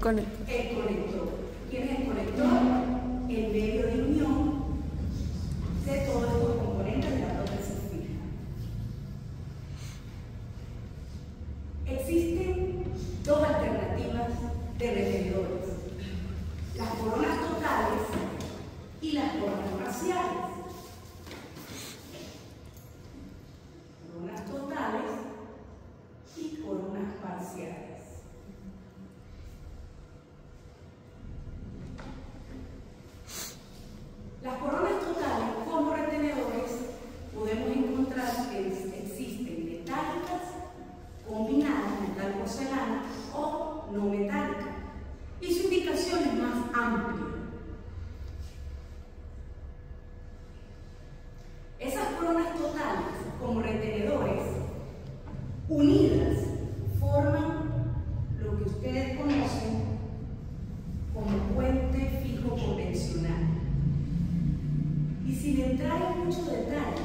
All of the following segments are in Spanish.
conector. El conector. ¿Quién es el conector? El medio de unión de todos estos componentes de la prótesis fija. Existen dos alternativas de retenedores: las coronas totales y las coronas parciales. Coronas totales y coronas parciales. Las coronas totales como retenedores podemos encontrar que existen metálicas, combinadas, metal porcelana o no metálicas, y su ubicación es más amplia. Esas coronas totales como retenedores unidas forman lo que ustedes conocen como puente fijo convencional. Y sin entrar en mucho detalle,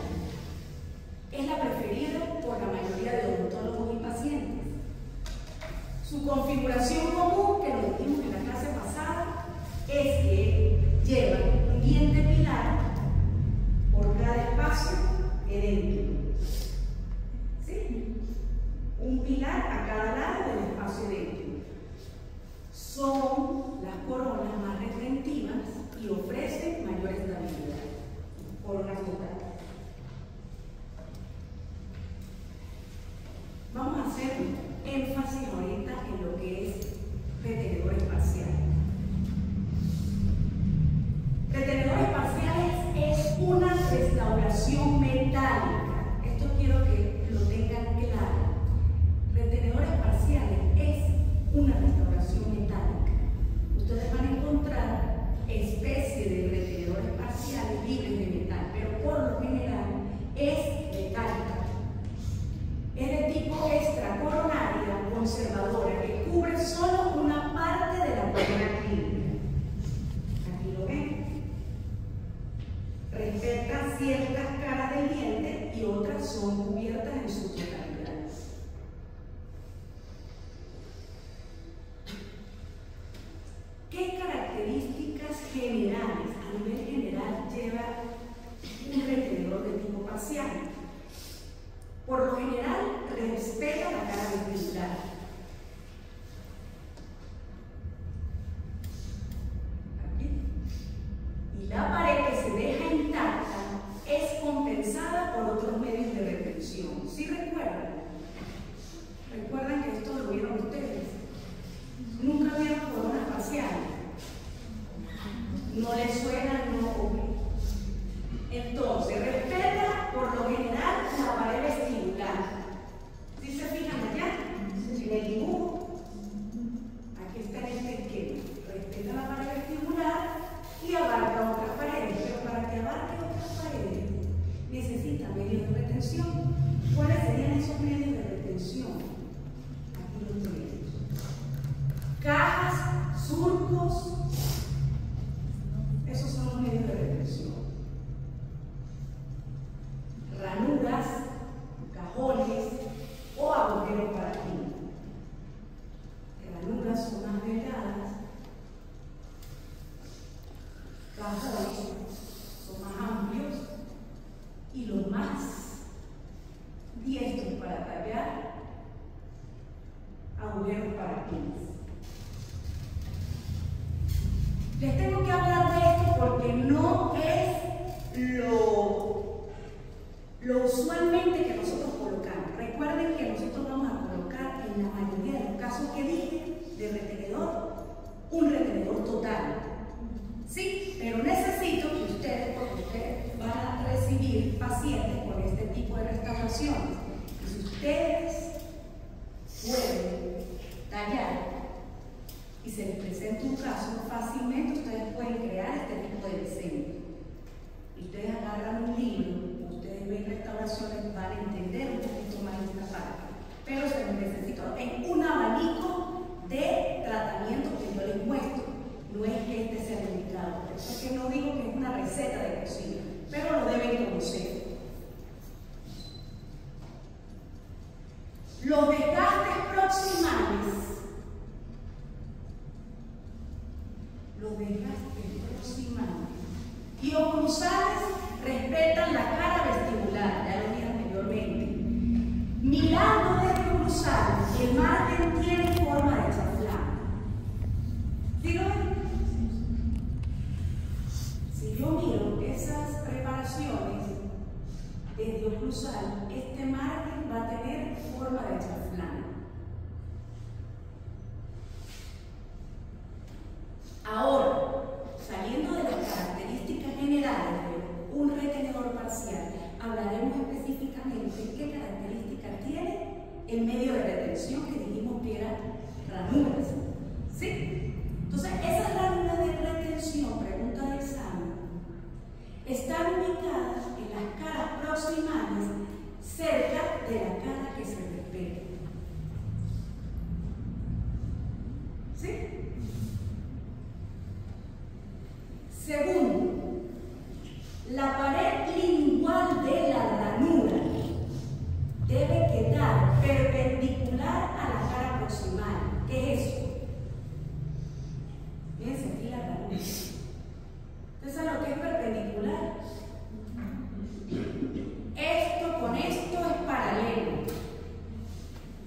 es la preferida por la mayoría de odontólogos y pacientes. Su configuración común, que lo dijimos en la clase pasada, es que lleva un diente pilar por cada espacio edéntico. ¿Sí? Un pilar a cada lado del espacio edéntico. Son las coronas más retentivas y ofrecen mayor estabilidad. Coronas totales. Vamos a hacer énfasis ahorita en lo que es retenedores parciales. Retenedores parciales es una restauración metálica. Esto quiero que lo tengan claro. Retenedores parciales es una restauración metálica. Ustedes van a encontrar especies de retenedores parciales libres de metal, pero por lo general es metálica. Es de tipo extracoronaria conservadora que cubre solo una parte de la corona clínica. Aquí lo ven. Respeta ciertas caras del diente y otras son cubiertas en su totalidad. ¿Qué características generales, a nivel general, lleva un retenedor de tipo parcial? Por lo general, respeta la cara vestibular. Aquí. Y la pared que se deja intacta es compensada por otros medios de retención. ¿Sí recuerdan? ¿Recuerdan que esto lo vieron ustedes? Nunca vieron coronas parciales. No les suena, no. Entonces, respeta por lo general la pared vestibular. ¿Sí se fijan allá? En el dibujo. Aquí está en este esquema. Respeta la pared vestibular y abarca otras paredes. Pero para que abarque otras paredes, necesita medios de retención. ¿Cuáles serían esos medios de retención? Aquí los tenemos. Cajas, surcos, esos son los medios de retención. Ranuras, cajones o agujeros para ti. Ranuras son más delgadas, cajones son más amplios y los más diestros para tallar, agujeros para pines. Les tengo que hablar de esto porque no es lo usualmente que nosotros colocamos. Recuerden que nosotros vamos a colocar en la mayoría de los casos que dije de retenedor, un retenedor total. Sí, pero necesito que ustedes, porque ustedes van a recibir pacientes con este tipo de restauraciones, y si ustedes pueden tallar y se les presenta un caso, fácilmente ustedes pueden crear este tipo de diseño. Ustedes agarran un libro, ustedes ven restauraciones, van a entender un poquito más esta parte. Pero se les necesita en un abanico de tratamientos que yo les muestro. No es que este sea el indicado. Por eso es que no digo que es una receta de cocina, pero lo deben conocer. Los desgastes proximales oclusales respetan la cara vestibular, ya lo dije anteriormente. Mirando desde oclusal, el margen tiene forma de chaflán. ¿Digo? Si yo miro esas preparaciones desde oclusal, este margen va a tener forma de chaflán. Ahora, saliendo de las características generales de un retenedor parcial, hablaremos específicamente qué características tiene el medio de retención que dijimos que eran ranuras. ¿Sí? Entonces, esas ranuras de retención, pregunta de examen, están ubicadas en las caras proximales cerca de la cara que se respeta. ¿Sí? Segundo, la pared lingual de la ranura debe quedar perpendicular a la cara proximal. ¿Qué es eso? Fíjense aquí la ranura. ¿Ustedes saben lo que es perpendicular? Esto con esto es paralelo.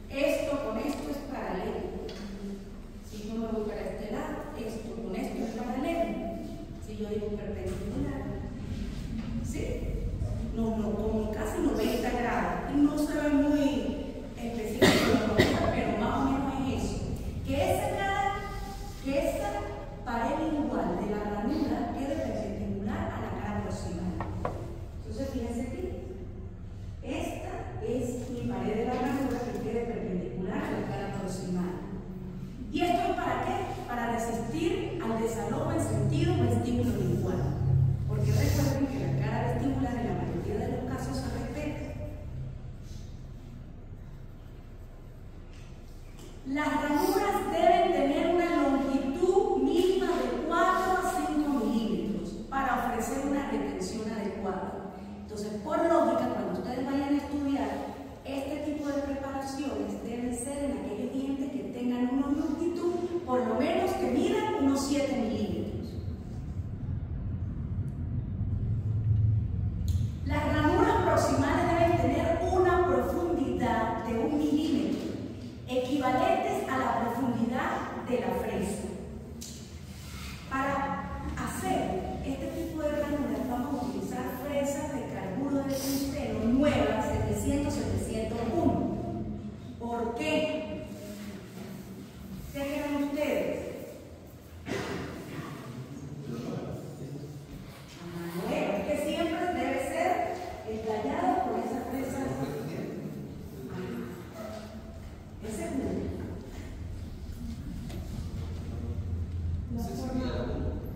Esto con esto es paralelo. Si yo me voy para este lado, esto con esto es paralelo. Si yo digo perpendicular, ¿sí? No, como casi 90 grados. Y no se ve muy específico, pero más o menos es eso. Que esa pared lingual de la ranura quede perpendicular a la cara proximal. Entonces, fíjense aquí. Esta es mi pared de la ranura que quede perpendicular a la cara proximal. ¿Y esto es para qué? Para resistir al desalojo en sentido vestíbulo lingual. Porque recuerden que la cara vestibular en la mayoría de los casos se respeta. Las ranuras deben tener una longitud mínima de 4 a 5 milímetros para ofrecer una retención adecuada. Entonces, por lógica, cuando ustedes vayan a estudiar, este tipo de preparaciones deben ser en aquellos dientes que tengan una longitud, por lo menos que midan unos 7 milímetros. Las ranuras proximales deben tener una profundidad de 1 milímetro, equivalentes a la profundidad de la fresa. Para hacer este tipo de ranuras vamos a utilizar fresas de carburo de tungsteno nuevas 700-701. ¿Por qué? ¿Qué creen ustedes? Bueno, es que siempre debe ser entallado por esas fresas. Ese es uno.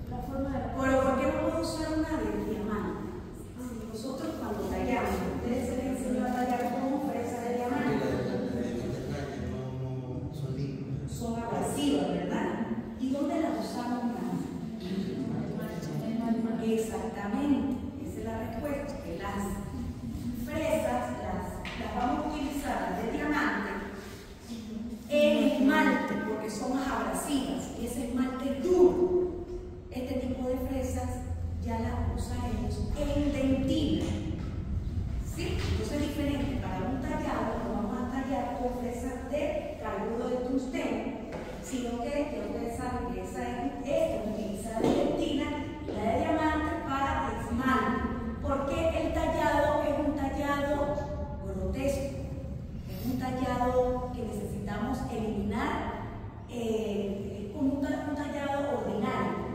La forma de... Pero ¿por qué no puedo usar una de diamante? Si nosotros cuando tallamos, ustedes se les enseñó a tallar como fresa de diamante. Son abrasivas, ¿verdad? ¿Y dónde las usamos más? Exactamente, esa es la respuesta, que las fresas las vamos a utilizar de diamante en esmalte, porque son más abrasivas, y ese esmalte es duro. Este tipo de fresas ya las usaremos en dentina. ¿Sí? Entonces es diferente. Para un tallado lo vamos a tallar con fresas de carburo de tungsteno, sino que ustedes saben que esta es utilizada en dentina y la de diamante para esmalte, porque el tallado es un tallado grotesco, es un tallado que necesitamos eliminar como un tallado ordinario.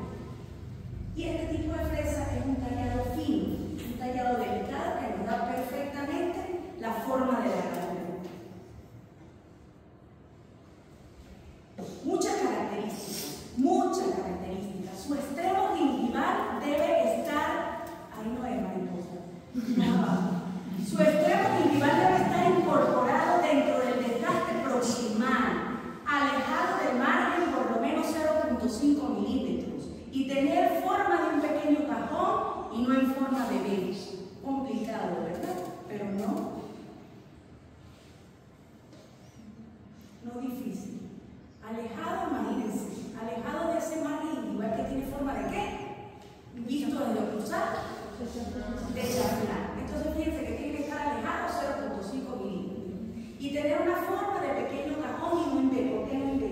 Y este tipo de fresa es un tallado fino, un tallado delicado que nos da perfectamente la forma de la ranura. Muchas características. Su extremo gingival debe estar, ahí no es mariposa, su extremo gingival debe estar incorporado dentro del desgaste proximal, alejado del margen por lo menos 0.5 milímetros y tener forma de un pequeño cajón y no en forma de B. Complicado, ¿verdad? Pero no difícil. Alejado, imagínense, alejado de ese margen igual que tiene forma de qué, visto desde oclusal, de chaflán. Entonces fíjense que tiene que estar alejado 0.5 milímetros y tener una forma de pequeño cajón y no en B. ¿Por qué no en B?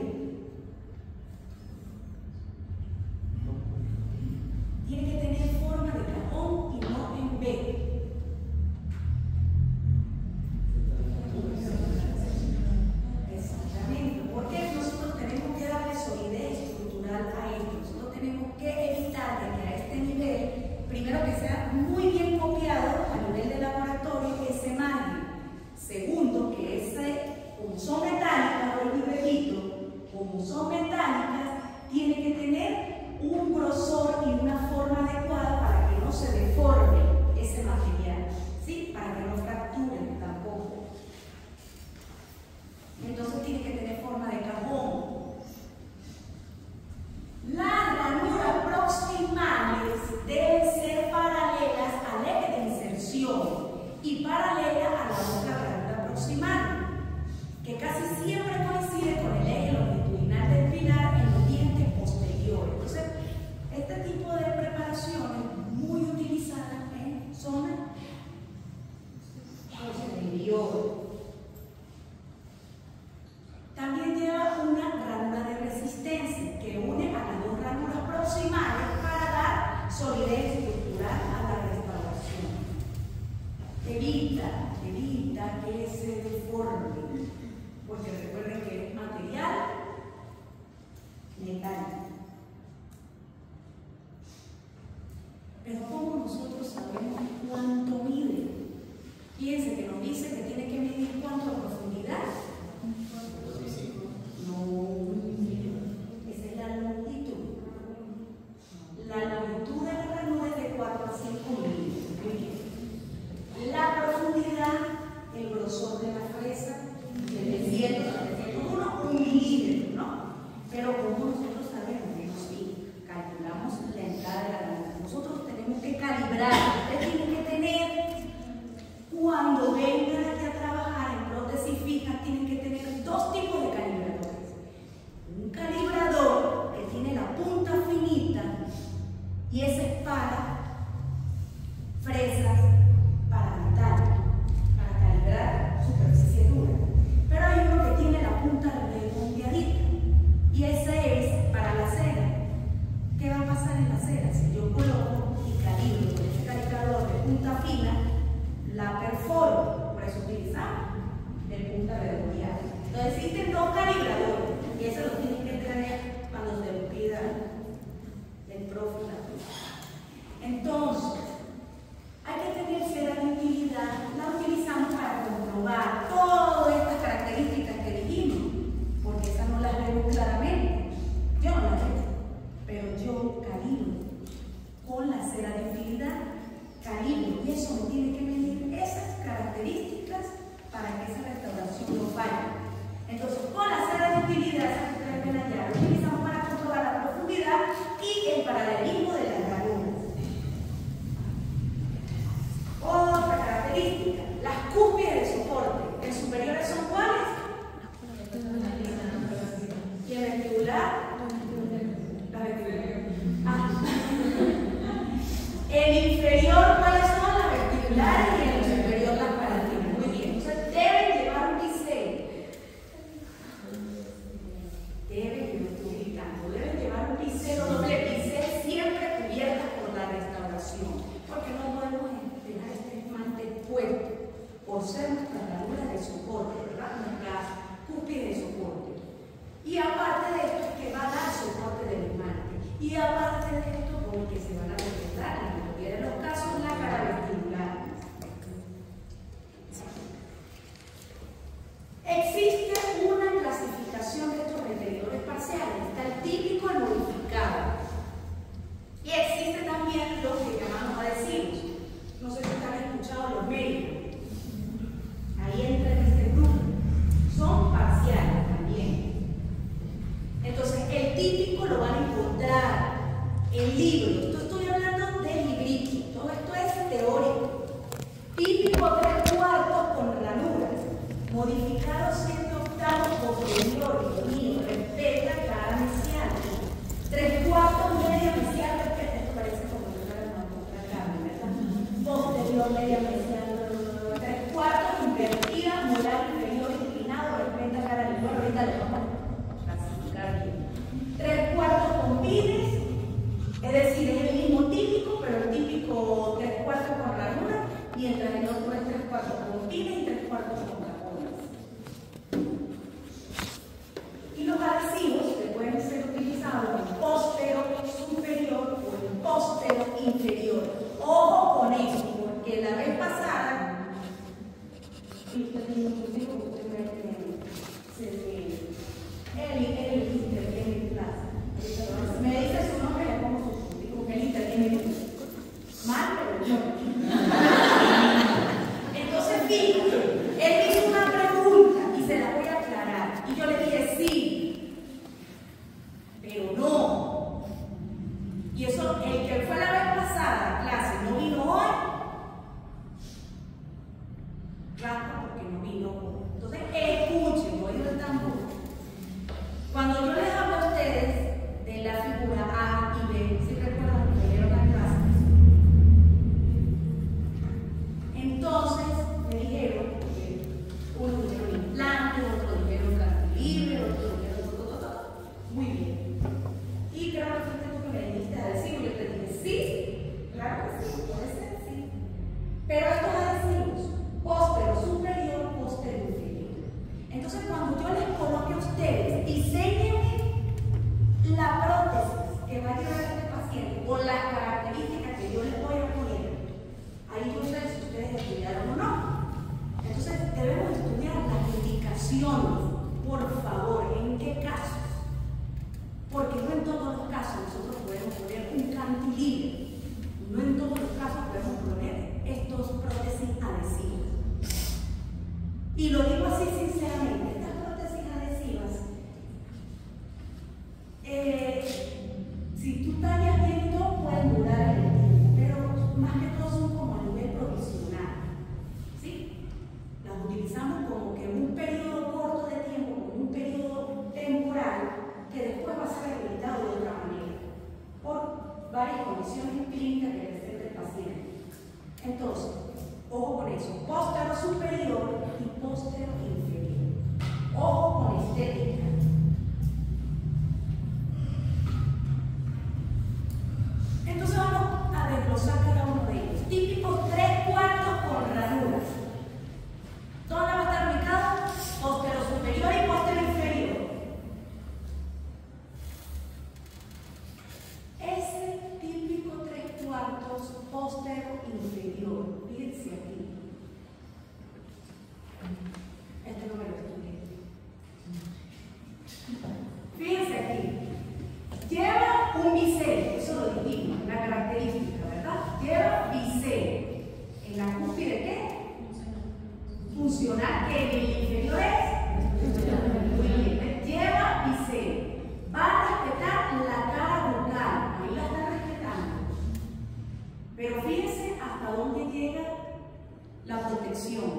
Tiene que tener forma de cajón y no en B. Exactamente. Porque nosotros tenemos que darle solidez estructural a esto. Nosotros tenemos que evitar de que a este nivel, primero que sea muy bien copiado a nivel de laboratorio, que se marque. Segundo, que como son metálicas, vuelvo y repito, como son metálicas, tiene que tener un grosor y una forma adecuada para que no se deforme ese material, ¿sí? Para que no fracturen tampoco. Entonces tiene que tener forma de cajón. Las ranuras proximales deben ser paralelas al eje de inserción y paralelas a la otra ranura proximal, que casi siempre coincide con el eje longitudinal del pilar en los dientes posteriores. Entonces, este tipo de preparaciones muy utilizadas en zona posterior. También lleva una ranura de resistencia que une a las dos ranuras proximales para dar solidez estructural a la restauración. Evita que se deforme, porque recuerden que es material metálico. Pero ¿cómo nosotros sabemos cuánto mide? Fíjense que nos dice que tiene que medir cuánto a profundidad. No, esa es la longitud. La longitud de la ranura es de 4 a 5 milímetros. Muy bien. La profundidad, el grosor de la fresa, de 100 a 1 milímetro, ¿no? Pero como nosotros sabemos, que sí, calculamos la entrada de la ranura. Nosotros tenemos que calibrar. Ustedes tienen que tener, cuando vengan aquí a trabajar en prótesis fijas, tienen que tener dos tipos de calibradores. Un calibrador que tiene la punta finita y ese es para fresas, para metal, para calibrar superficie dura. Pero hay uno que tiene la punta redondeadita y ese es para la cera. ¿Qué va a pasar en la cera? Si yo coloco y calibro con este calibrador de punta fina, la perforo, por eso utilizamos de punta redondeada. Entonces existen dos calibradores y eso lo tienen que tener cuando se lo pida el profe. Entonces, hay que tener cera de utilidad. La utilizamos para comprobar todas estas características que dijimos, porque esas no las vemos claramente. Yo no las veo, pero yo calibro con la cera de utilidad. Calibro, y eso me tiene que medir esas características para que esa restauración no falle. Entonces, con la cera de utilidad, esa que ustedes ven allá, lo utilizamos para comprobar la profundidad y el paralelismo de las ranuras. Otra característica, las cúspides de soporte. ¿En superiores son cuáles? Y en vestibular, la vestibular. En inferior, ¿cuáles son? Las vestibulares, y en el superior las paratinas. Muy bien. Entonces, deben llevar un bisel. Deben llevar un bisel o doble bisel siempre cubiertas por la restauración. Porque no podemos dejar este esmalte puesto por ser nuestra ranura de soporte, ¿verdad? Nuestra cúspide de soporte. Y aparte de esto, es que va a dar soporte del esmalte. Y aparte de esto, porque se van a regresar, en la mayoría de los casos, la cara vestibular. Existe una clasificación de estos retenedores parciales. Está el típico, el modificado. Y existe también los que llamamos adhesivos. No sé si han escuchado los medios. Ahí entra en este grupo. Son parciales también. Entonces, el típico lo van a encontrar en libros. Estoy hablando de libritos. Todo esto es teórico. Típico 3/4 con ranuras. Modificado 7/8 posterior. Mío, respeta cada mesial. 3/4 media mesial, respeta. Esto parece como si fuera una otra carne, ¿verdad? Me dice su nombre y le pongo su puntico, que él interviene mucho. Mal, pero yo. Entonces, fíjate, él me hizo una pregunta y se la voy a aclarar. Y yo le dije sí, pero no. Y eso, el que fue la vez pasada a clase no vino hoy, raspa porque no vino hoy. Entonces, escuchen, oído el tambor. Cuando yo les hablo a ustedes de la figura A y B, si recuerdan que vieron las clases, entonces me dijeron, uno dijeron implante, otro dijeron cantilever, otro dijeron muy bien. Y creo que fuiste tú que me dijiste adhesivo, yo te dije sí, claro que sí, puede ser, sí. Pero estos adhesivos, póstero superior, póstero inferior. Entonces cuando yo les coloque a ustedes, diseñenme la prótesis que va a llevar a este paciente o las características que yo les voy a poner. Ahí yo sé si ustedes estudiaron o no. Entonces debemos estudiar las indicaciones, por favor, en qué casos. Porque no en todos los casos nosotros podemos poner un cantilever. No en todos los casos podemos poner estos prótesis adhesivas. Y lo digo así sinceramente, estas prótesis adhesivas, si tú tallas bien todo, pueden durar en el tiempo, pero más que todo son como a nivel provisional, ¿sí? Las utilizamos como que en un periodo corto de tiempo, como un periodo temporal, que después va a ser habilitado de otra manera, por varias condiciones clínicas que presenta el paciente. Entonces, ojo con eso, póstero superior y póstero inferior. Ojo con estética. Entonces vamos a desglosar cada uno de ellos. Típicos 3/4 con ranuras. ¿Dónde va a estar ubicado? Póstero superior y póstero inferior. Ese típico 3/4 póstero inferior. Fíjense aquí. Este no me lo estudié. Fíjense aquí. Lleva un bisel, eso lo dijimos, la característica, ¿verdad? Lleva bisel. ¿En la cúspide qué? Funcional, que en el inferior es. Muy bien. Lleva bisel. Va a respetar la cara bucal. Ahí la está respetando. Pero fíjense hasta dónde llega la protección.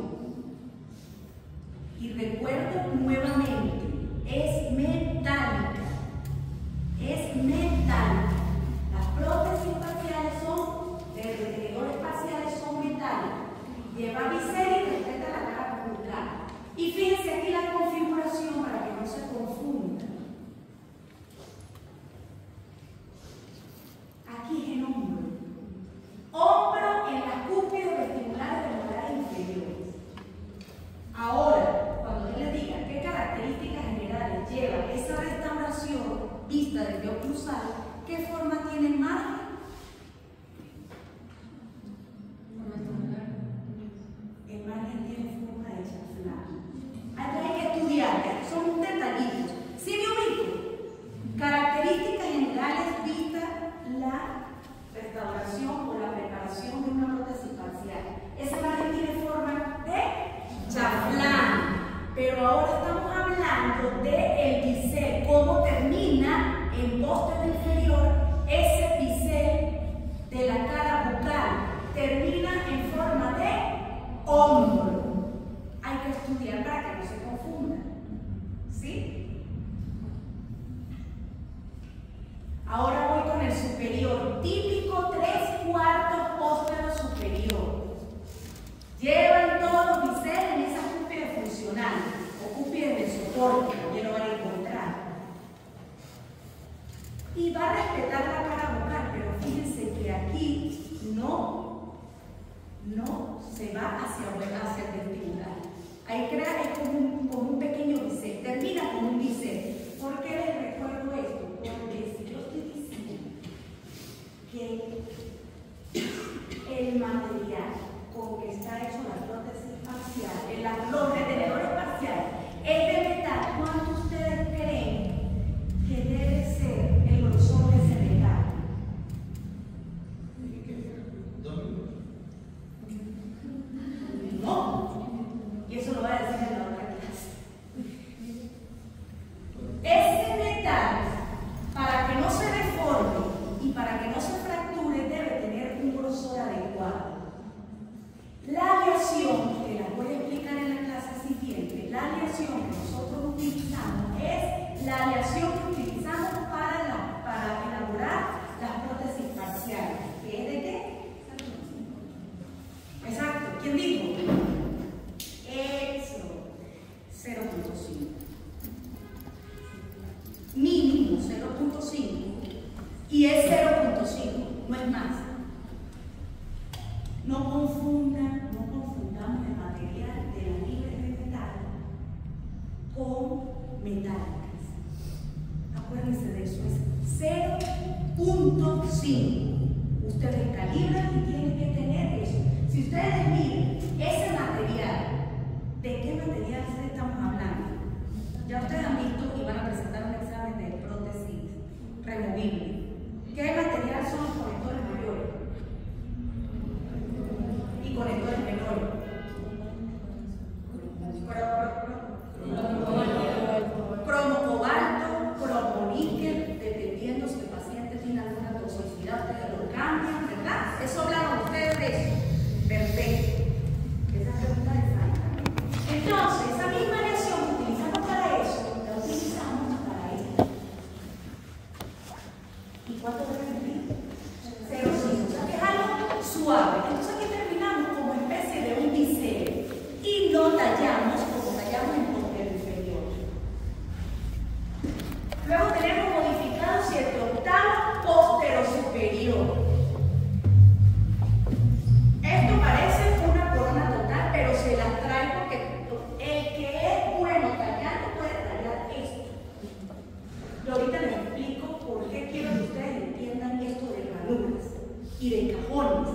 Y recuerdo nuevamente, es metálica. Es metálica. Las prótesis faciales son, de retenedores faciales son metálicas. Lleva bisel y respeta la cara bucal. Y fíjense aquí la configuración para que no se confunda. Aquí es el hombro. Hombro en las cúspides vestibulares de molares inferiores. Ahora, cuando yo les diga qué características generales lleva esa restauración vista desde oclusal, ¿qué forma tiene el margen? El margen tiene forma de chaflán. Hay que estudiar, son detallitos. ¿Sí me ubico? Características generales vista la restauración o la preparación de una prótesis facial. Ese margen tiene forma de chaflán. Pero ahora estamos hablando del bisel, cómo termina en póstero inferior ese bisel de la cara bucal. Termina en forma de hombro. Hay que estudiar para que no se confunda. ¿Sí? Ahora voy con el superior. Típico 3/4 póstero superior. Llevan todos los biseles en esa cúspide funcional o cúspide del soporte, ya lo van a encontrar. Y va a respetar la cara bucal, pero fíjense que aquí no se va hacia el vestibular. Ahí crea es como un pequeño bisel, termina con un bisel. ¿Por qué les recuerdo esto? Porque si yo estoy diciendo que el material con que está hecho la prótesis facial, los 0.5. Mínimo 0.5 y es 0.5, no es más. No confundamos el material de las libres de metal con metálicas. Acuérdense de eso, es 0.5. Ustedes calibran y tienen que tener eso. Si ustedes miran ese material, ¿de qué material estamos hablando? Ya ustedes han visto y van a presentar un examen de prótesis removible. ¿Qué material son los conectores mayores y conectores menores? Cromo cobalto, cromo níquel, dependiendo si el paciente tiene alguna toxicidad, ustedes lo cambian, ¿verdad? Eso hablaron ustedes de eso. Perfecto. Esa pregunta es falta. Entonces, esa misma reacción que utilizamos para eso, la utilizamos para esto. ¿Y cuánto debe medir? 0,5. O sea que es algo suave. Entonces aquí terminamos como especie de un bisel y no tallamos como tallamos en el inferior. Luego tenemos modificado 7/8 posterior-superior. Esto parece una corona total, pero se las traigo porque el que es bueno tallando puede tallar esto. Y ahorita les explico por qué quiero que ustedes entiendan esto de ranuras y de cajones.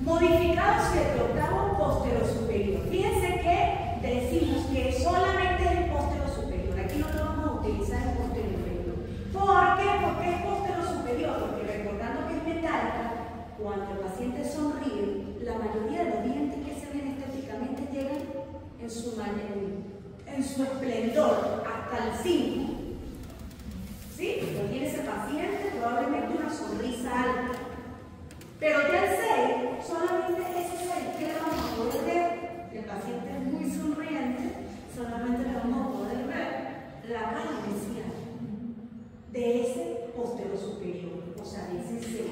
Modificado 7/8 posterior-superior. Fíjense que decimos que solamente es el posterior-superior. Aquí no lo vamos a utilizar el posterior-superior. ¿Por qué? Porque es posterior-superior. Porque recordando que es metálica, cuando el paciente sonríe, la mayoría de los dientes que se ven estéticamente llegan en su esplendor hasta el 5. ¿Sí? Lo tiene ese paciente, probablemente una sonrisa alta. Pero ya el 6, solamente ese 6 que le vamos a poder ver, el paciente es muy sonriente, solamente le vamos a poder ver la cara inicial de ese posterior superior, o sea, de ese 6.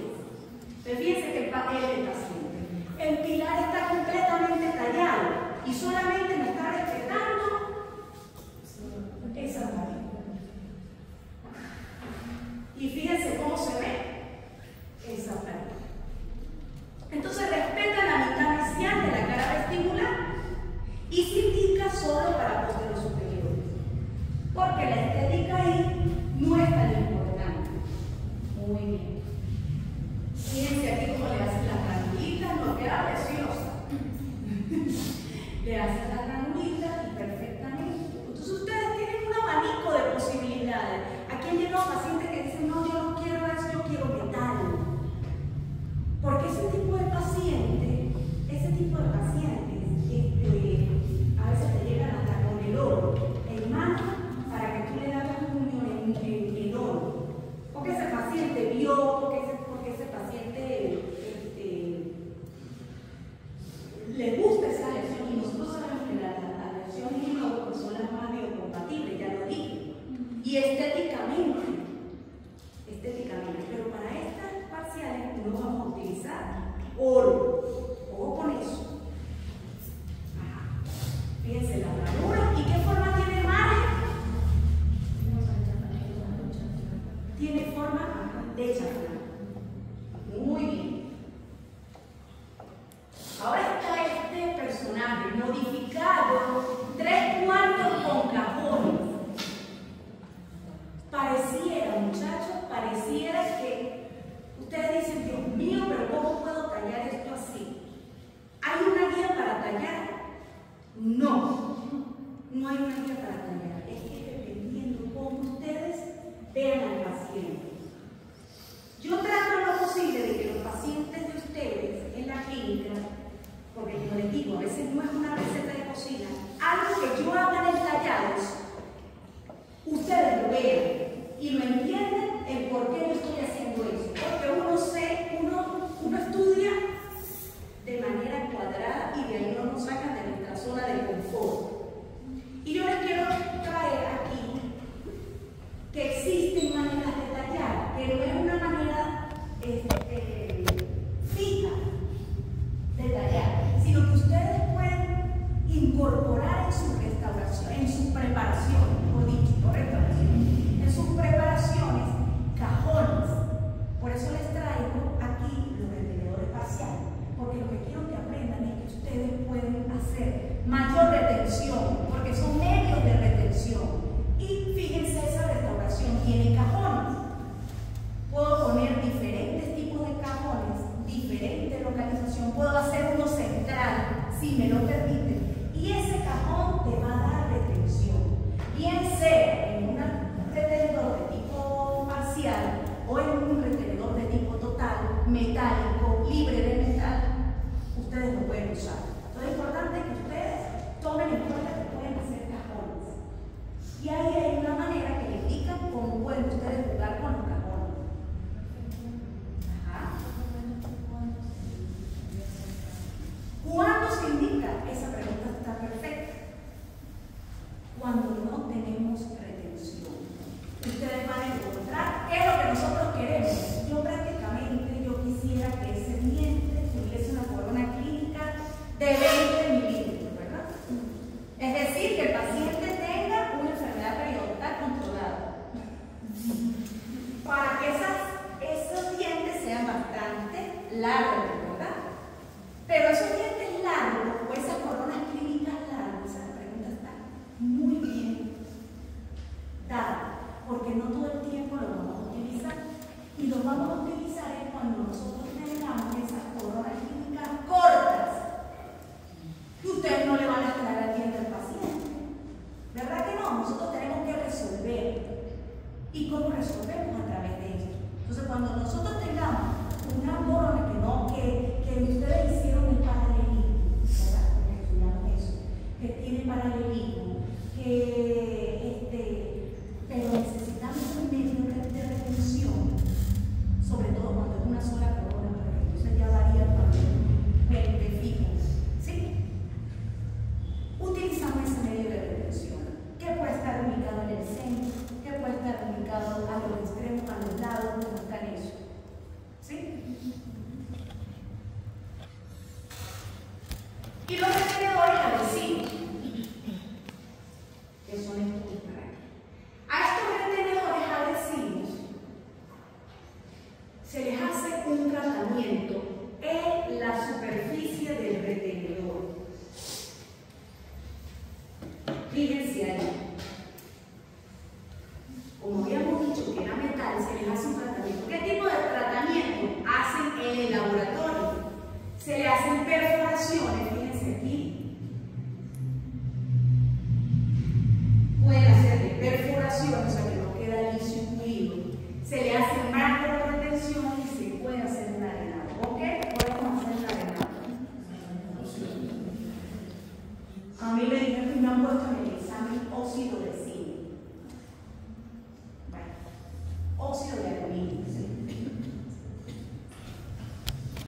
Pero fíjense que el papel del paciente. El pilar está completamente tallado y solamente me está respetando esa parte. Y fíjense cómo se ve esa parte. Entonces respeta la mitad mesial de la cara vestibular y se indica solo para posterior superior. Porque la estética ahí no es tan importante. Muy bien. Fíjense aquí cómo le hacen las granulitas, no queda preciosa. Le hacen las granulitas y perfectamente. Entonces ustedes tienen un abanico de posibilidades. Aquí han llegado pacientes que dicen, no, yo no quiero eso, yo quiero metal. Porque ese tipo de pacientes, a veces te llegan hasta con el oro en mano para que tú le hagas un unión en oro. Porque ese paciente vio, porque ese paciente le gusta esa lesión y nosotros sabemos que las lesiones en oro son las más biocompatibles, ya lo dije. Y estéticamente, pero para estas parciales no vamos a utilizar oro. Ojo con eso. Ajá. Fíjense la ranura. ¿Y qué forma tiene margen? Tiene forma de chaflán. Muy bien. Ahora está este personaje modificado 3/4 con cajones. Pareciera, muchachos, que ustedes dicen, Dios mío, pero ¿cómo puedo tallar esto así? ¿Hay una guía para tallar? No hay una guía para tallar. Es que dependiendo cómo ustedes vean al paciente. Yo trato lo posible de que los pacientes de ustedes en la clínica, porque como les digo, a veces no es una receta de cocina, algo que yo haga en tallados, ustedes lo vean y lo entienden el por qué yo estoy haciendo eso. Porque uno estudia de manera cuadrada y de ahí no nos sacan de nuestra zona de confort. Y yo les quiero traer aquí que existen maneras de tallar, que no es una manera fija de tallar, sino que ustedes pueden incorporar en su restauración, en su preparación, mejor dicho, no restauración, en sus preparaciones, cajones. Por eso les traigo aquí los retenedores parciales, porque lo que quiero que aprendan es que ustedes pueden hacer mayor retención, porque son medios de retención. Y fíjense, esa restauración tiene cajones. Puedo poner diferentes tipos de cajones, diferente localización. Puedo hacer uno central, si me lo permiten. Y ese cajón te va a dar retención. Bien sea en un retenedor de tipo parcial o en un retenedor de tipo total, metálico, libre de metal, ustedes lo pueden usar. Entonces es importante que ustedes tomen en cuenta que pueden hacer cajones. Y ahí hay una manera que le indican cómo pueden ustedes jugar con los cajones. Ajá. ¿Cuándo se indica? Esa pregunta está perfecta. Cuando no tenemos retención. Ustedes van a encontrar qué es lo que nosotros queremos. Yo prácticamente, yo quisiera que ese diente tuviese una corona clínica de 20 milímetros, ¿verdad? Es decir, que el paciente tenga una enfermedad periodontal controlada. Para que esos dientes sean bastante largos, ¿verdad? Pero esos dientes largos o esas coronas clínicas largas, esa pregunta está muy bien dada, porque no todo el tiempo lo vamos a utilizar. Y lo vamos a utilizar es cuando nosotros tengamos esas coronas clínicas cortas, que ustedes no le van a extraer al diente al paciente. ¿Verdad que no? Nosotros tenemos que resolver. ¿Y cómo resolvemos? A través de esto. Entonces, cuando nosotros tengamos una corona que ustedes hicieron el paralelismo, ¿verdad? Porque estudiamos eso, que tiene paralelismo, pero necesitamos un medio de retención, sobre todo cuando es una sola corona, porque entonces ya varía cuando es 20 fijos, ¿sí? Utilizamos ese medio de retención, que puede estar ubicado en el centro, que puede estar ubicado a los extremos, a los lados, como está en eso, ¿sí? Y los retenedores adhesivos, que son estos de por aquí. A estos retenedores adhesivos se les hace un tratamiento en la superficie del retenedor. Fíjense ahí. Como habíamos dicho que era metal, se les hace un tratamiento. ¿Qué tipo de tratamiento hacen en el laboratorio? Se le hacen perforaciones, fíjense aquí. Pueden hacerle perforaciones, o sea que no queda liso y pulido. Se le hace macro retención y se puede hacer un arenado. ¿Ok? Podemos hacer un arenado. A mí me dijeron que me han puesto en el examen óxido de zinc.